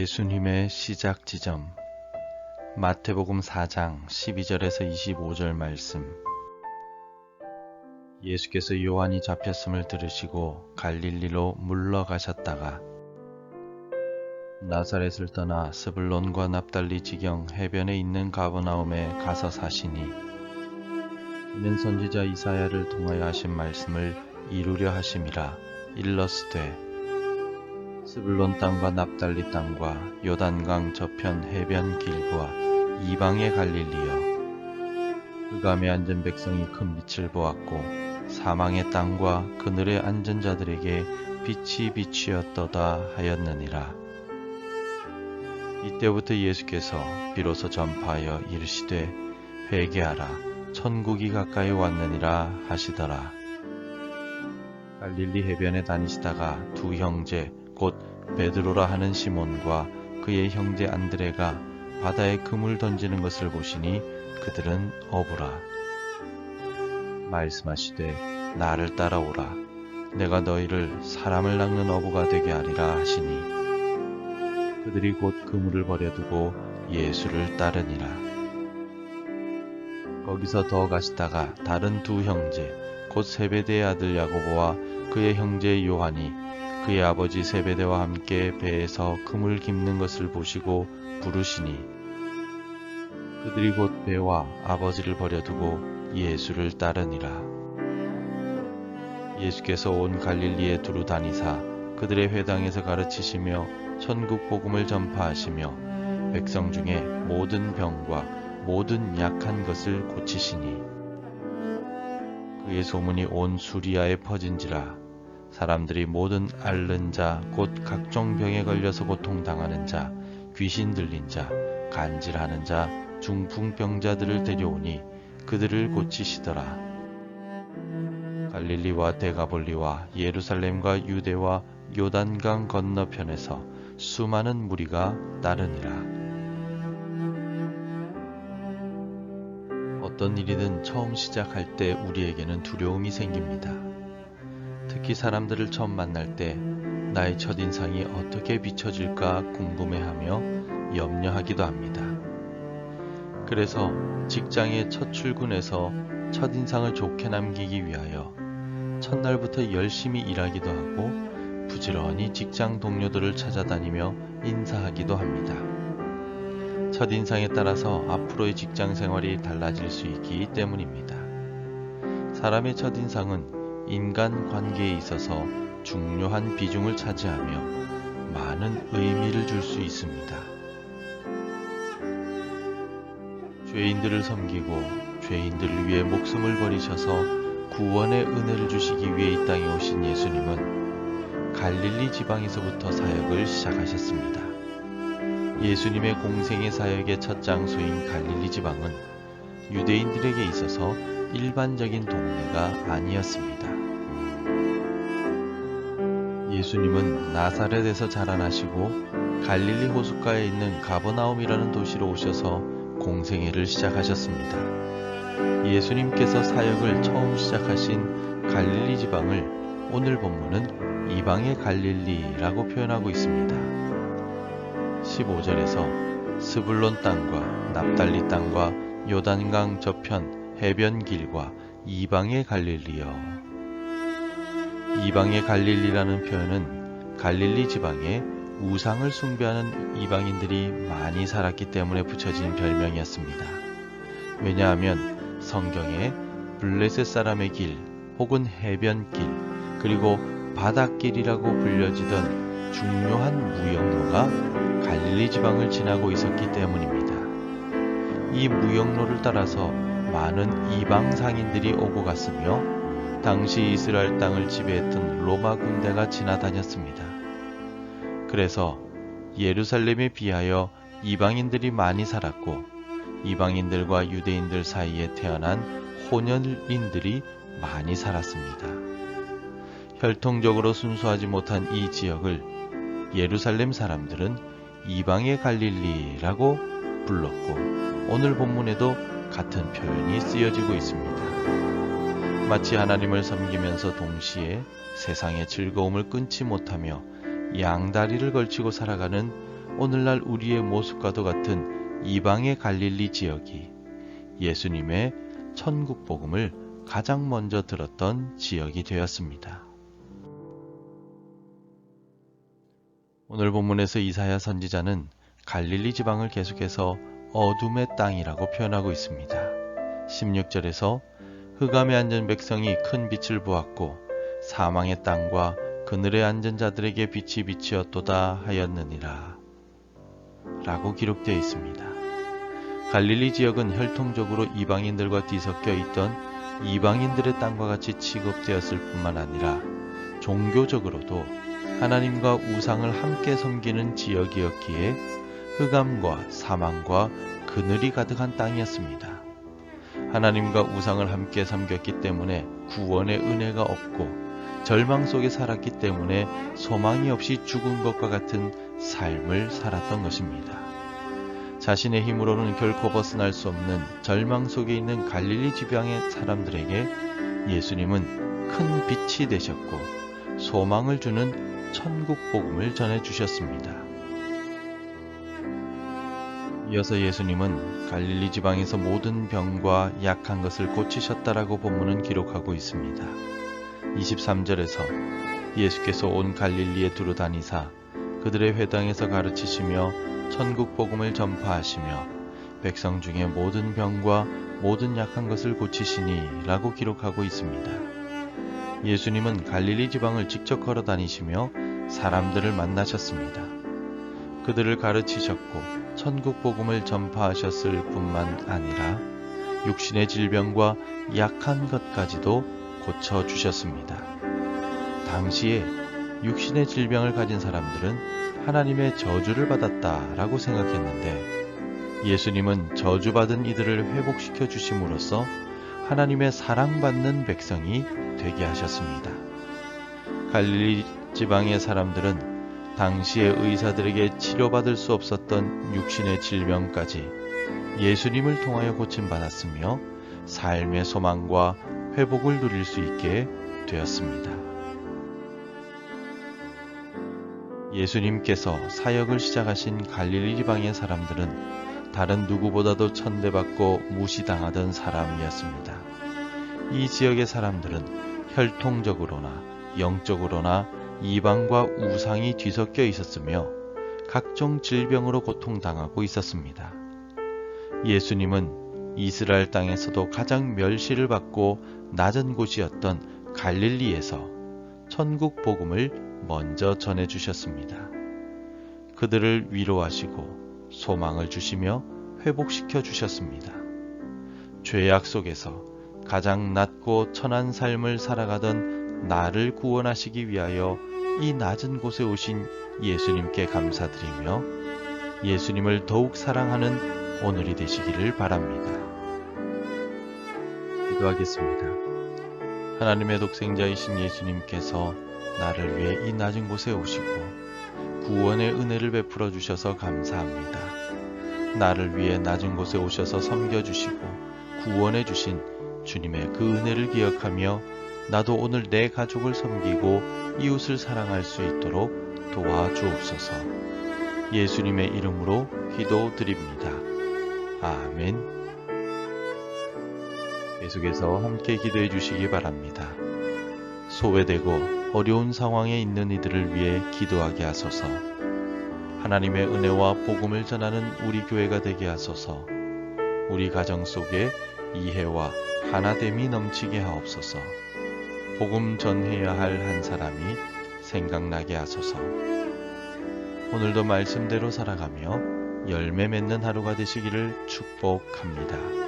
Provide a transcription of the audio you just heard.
예수님의 시작 지점 마태복음 4장 12절에서 25절 말씀. 예수께서 요한이 잡혔음을 들으시고 갈릴리로 물러가셨다가 나사렛을 떠나 스불론과 납달리 지경 해변에 있는 가버나움에 가서 사시니 이는 선지자 이사야를 통하여 하신 말씀을 이루려 하심이라. 일러스되 스불론 땅과 납달리 땅과 요단강 저편 해변 길과 이방의 갈릴리여, 흑암에 앉은 백성이 큰 빛을 보았고 사망의 땅과 그늘에 앉은 자들에게 빛이 비추었도다 하였느니라. 이때부터 예수께서 비로소 전파하여 이르시되 회개하라, 천국이 가까이 왔느니라 하시더라. 갈릴리 해변에 다니시다가 두 형제 곧 베드로라 하는 시몬과 그의 형제 안드레가 바다에 금을 던지는 것을 보시니 그들은 어부라. 말씀하시되 나를 따라오라, 내가 너희를 사람을 낚는 어부가 되게 하리라 하시니 그들이 곧 그물을 버려두고 예수를 따르니라. 거기서 더 가시다가 다른 두 형제 곧 세베대의 아들 야고보와 그의 형제 요한이 그의 아버지 세베대와 함께 배에서 그물 깁는 것을 보시고 부르시니 그들이 곧 배와 아버지를 버려두고 예수를 따르니라. 예수께서 온 갈릴리에 두루 다니사 그들의 회당에서 가르치시며 천국 복음을 전파하시며 백성 중에 모든 병과 모든 약한 것을 고치시니 그의 소문이 온 수리아에 퍼진지라. 사람들이 모든 앓는 자 곧 각종 병에 걸려서 고통당하는 자, 귀신 들린 자, 간질하는 자, 중풍병자들을 데려오니 그들을 고치시더라. 갈릴리와 데가볼리와 예루살렘과 유대와 요단강 건너편에서 수많은 무리가 따르니라. 어떤 일이든 처음 시작할 때 우리에게는 두려움이 생깁니다. 특히 사람들을 처음 만날 때 나의 첫인상이 어떻게 비춰질까 궁금해하며 염려하기도 합니다. 그래서 직장에 첫 출근해서 첫인상을 좋게 남기기 위하여 첫날부터 열심히 일하기도 하고 부지런히 직장 동료들을 찾아다니며 인사하기도 합니다. 첫인상에 따라서 앞으로의 직장 생활이 달라질 수 있기 때문입니다. 사람의 첫인상은 인간 관계에 있어서 중요한 비중을 차지하며 많은 의미를 줄 수 있습니다. 죄인들을 섬기고 죄인들을 위해 목숨을 버리셔서 구원의 은혜를 주시기 위해 이 땅에 오신 예수님은 갈릴리 지방에서부터 사역을 시작하셨습니다. 예수님의 공생의 사역의 첫 장소인 갈릴리 지방은 유대인들에게 있어서 일반적인 동네가 아니었습니다. 예수님은 나사렛에서 자라나시고 갈릴리 호숫가에 있는 가버나움이라는 도시로 오셔서 공생애를 시작하셨습니다. 예수님께서 사역을 처음 시작하신 갈릴리 지방을 오늘 본문은 이방의 갈릴리라고 표현하고 있습니다. 15절에서 스불론 땅과 납달리 땅과 요단강 저편 해변 길과 이방의 갈릴리여. 이방의 갈릴리라는 표현은 갈릴리 지방에 우상을 숭배하는 이방인들이 많이 살았기 때문에 붙여진 별명이었습니다. 왜냐하면 성경에 블레셋 사람의 길 혹은 해변길 그리고 바닷길이라고 불려지던 중요한 무역로가 갈릴리 지방을 지나고 있었기 때문입니다. 이 무역로를 따라서 많은 이방 상인들이 오고 갔으며 당시 이스라엘 땅을 지배했던 로마 군대가 지나다녔습니다. 그래서 예루살렘에 비하여 이방인들이 많이 살았고 이방인들과 유대인들 사이에 태어난 혼혈인들이 많이 살았습니다. 혈통적으로 순수하지 못한 이 지역을 예루살렘 사람들은 이방의 갈릴리라고 불렀고 오늘 본문에도 같은 표현이 쓰여지고 있습니다. 마치 하나님을 섬기면서 동시에 세상의 즐거움을 끊지 못하며 양다리를 걸치고 살아가는 오늘날 우리의 모습과도 같은 이방의 갈릴리 지역이 예수님의 천국 복음을 가장 먼저 들었던 지역이 되었습니다. 오늘 본문에서 이사야 선지자는 갈릴리 지방을 계속해서 어둠의 땅이라고 표현하고 있습니다. 16절에서 흑암에 앉은 백성이 큰 빛을 보았고 사망의 땅과 그늘에 앉은 자들에게 빛이 비치었도다 하였느니라 라고 기록되어 있습니다. 갈릴리 지역은 혈통적으로 이방인들과 뒤섞여 있던 이방인들의 땅과 같이 취급되었을 뿐만 아니라 종교적으로도 하나님과 우상을 함께 섬기는 지역이었기에 흑암과 사망과 그늘이 가득한 땅이었습니다. 하나님과 우상을 함께 섬겼기 때문에 구원의 은혜가 없고 절망 속에 살았기 때문에 소망이 없이 죽은 것과 같은 삶을 살았던 것입니다. 자신의 힘으로는 결코 벗어날 수 없는 절망 속에 있는 갈릴리 지방의 사람들에게 예수님은 큰 빛이 되셨고 소망을 주는 천국 복음을 전해주셨습니다. 이어서 예수님은 갈릴리 지방에서 모든 병과 약한 것을 고치셨다라고 본문은 기록하고 있습니다. 23절에서 예수께서 온 갈릴리에 두루 다니사 그들의 회당에서 가르치시며 천국 복음을 전파하시며 백성 중에 모든 병과 모든 약한 것을 고치시니 라고 기록하고 있습니다. 예수님은 갈릴리 지방을 직접 걸어 다니시며 사람들을 만나셨습니다. 그들을 가르치셨고 천국 복음을 전파하셨을 뿐만 아니라 육신의 질병과 약한 것까지도 고쳐주셨습니다. 당시에 육신의 질병을 가진 사람들은 하나님의 저주를 받았다라고 생각했는데 예수님은 저주받은 이들을 회복시켜 주심으로써 하나님의 사랑받는 백성이 되게 하셨습니다. 갈릴리 지방의 사람들은 당시의 의사들에게 치료받을 수 없었던 육신의 질병까지 예수님을 통하여 고침받았으며 삶의 소망과 회복을 누릴 수 있게 되었습니다. 예수님께서 사역을 시작하신 갈릴리 지방의 사람들은 다른 누구보다도 천대받고 무시당하던 사람이었습니다. 이 지역의 사람들은 혈통적으로나 영적으로나 이방과 우상이 뒤섞여 있었으며 각종 질병으로 고통당하고 있었습니다. 예수님은 이스라엘 땅에서도 가장 멸시를 받고 낮은 곳이었던 갈릴리에서 천국 복음을 먼저 전해주셨습니다. 그들을 위로하시고 소망을 주시며 회복시켜 주셨습니다. 죄악 속에서 가장 낮고 천한 삶을 살아가던 나를 구원하시기 위하여 이 낮은 곳에 오신 예수님께 감사드리며 예수님을 더욱 사랑하는 오늘이 되시기를 바랍니다. 기도하겠습니다. 하나님의 독생자이신 예수님께서 나를 위해 이 낮은 곳에 오시고 구원의 은혜를 베풀어 주셔서 감사합니다. 나를 위해 낮은 곳에 오셔서 섬겨주시고 구원해 주신 주님의 그 은혜를 기억하며 나도 오늘 내 가족을 섬기고 이웃을 사랑할 수 있도록 도와주옵소서. 예수님의 이름으로 기도드립니다. 아멘. 계속해서 함께 기도해 주시기 바랍니다. 소외되고 어려운 상황에 있는 이들을 위해 기도하게 하소서. 하나님의 은혜와 복음을 전하는 우리 교회가 되게 하소서. 우리 가정 속에 이해와 하나됨이 넘치게 하옵소서. 복음 전해야 할 한 사람이 생각나게 하소서. 오늘도 말씀대로 살아가며 열매 맺는 하루가 되시기를 축복합니다.